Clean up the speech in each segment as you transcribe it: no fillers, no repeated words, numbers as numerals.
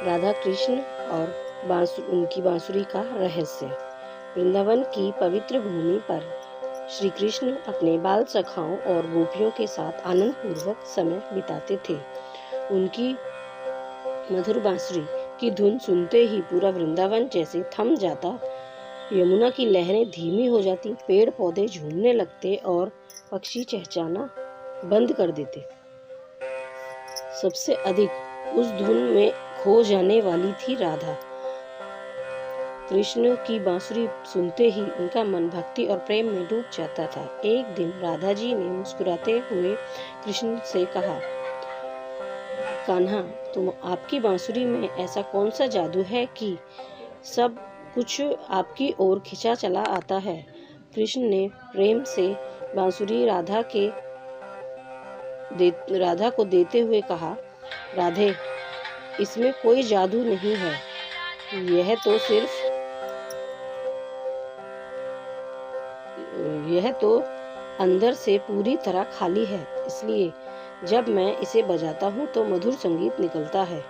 राधा कृष्ण और उनकी बांसुरी का रहस्य। वृंदावन की पवित्र भूमि पर श्री कृष्ण अपने बाल सखाओं और गोपियों के साथ आनंद पूर्वक समय बिताते थे। उनकी मधुर बांसुरी की धुन सुनते ही पूरा वृंदावन जैसे थम जाता। यमुना की लहरें धीमी हो जाती, पेड़ पौधे झूमने लगते और पक्षी चहचहाना बंद कर देते। सबसे अधिक उस धुन में खो जाने वाली थी राधा। कृष्ण की बांसुरी सुनते ही उनका मन भक्ति और प्रेम में डूब जाता था। एक दिन राधा जी ने मुस्कुराते हुए कृष्ण से कहा, कान्हा, तुम आपकी बांसुरी में ऐसा कौन सा जादू है कि सब कुछ आपकी ओर खिंचा चला आता है। कृष्ण ने प्रेम से बांसुरी राधा को देते हुए कहा, राधे, इसमें कोई जादू नहीं है, यह तो अंदर से पूरी तरह खाली है, इसलिए जब मैं इसे बजाता हूँ तो मधुर संगीत निकलता है।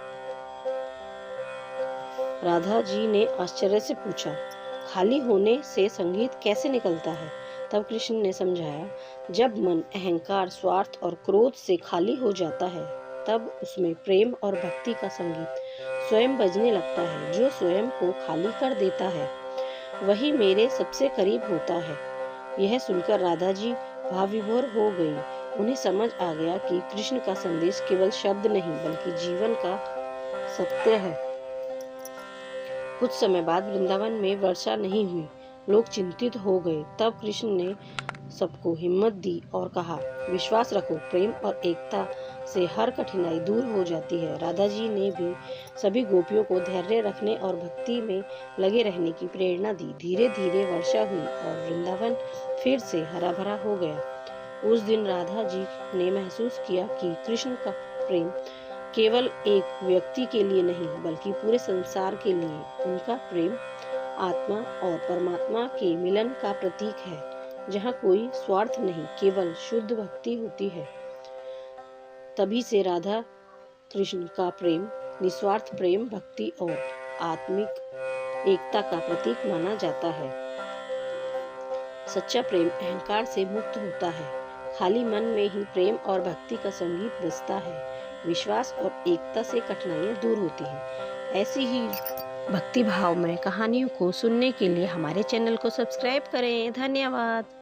राधा जी ने आश्चर्य से पूछा, खाली होने से संगीत कैसे निकलता है? तब कृष्ण ने समझाया, जब मन अहंकार, स्वार्थ और क्रोध से खाली हो जाता है, तब उसमें प्रेम और भक्ति का संगीत स्वयं बजने लगता है। जो स्वयं को खाली कर देता है, वही मेरे सबसे करीब होता है। यह सुनकर राधा जी भाव विभोर हो गई। उन्हें समझ आ गया कि कृष्ण का संदेश केवल शब्द नहीं बल्कि जीवन का सत्य है। कुछ समय बाद वृंदावन में वर्षा नहीं हुई। लोग चिंतित हो गए। तब कृष्ण ने सबको हिम्मत दी और कहा, विश्वास रखो, प्रेम और एकता से हर कठिनाई दूर हो जाती है। राधा जी ने भी सभी गोपियों को धैर्य रखने और भक्ति में लगे रहने की प्रेरणा दी। धीरे धीरे वर्षा हुई और वृंदावन फिर से हरा भरा हो गया। उस दिन राधा जी ने महसूस किया कि कृष्ण का प्रेम केवल एक व्यक्ति के लिए नहीं बल्कि पूरे संसार के लिए। उनका प्रेम आत्मा और परमात्मा के मिलन का प्रतीक है, जहाँ कोई स्वार्थ नहीं, केवल शुद्ध भक्ति होती है। तभी से राधा कृष्ण का प्रेम निस्वार्थ प्रेम, भक्ति और आत्मिक एकता का प्रतीक माना जाता है। सच्चा प्रेम अहंकार से मुक्त होता है। खाली मन में ही प्रेम और भक्ति का संगीत बजता है। विश्वास और एकता से कठिनाइयां दूर होती हैं। ऐसी ही भक्ति भाव में कहानियों को सुनने के लिए हमारे चैनल को सब्सक्राइब करें। धन्यवाद।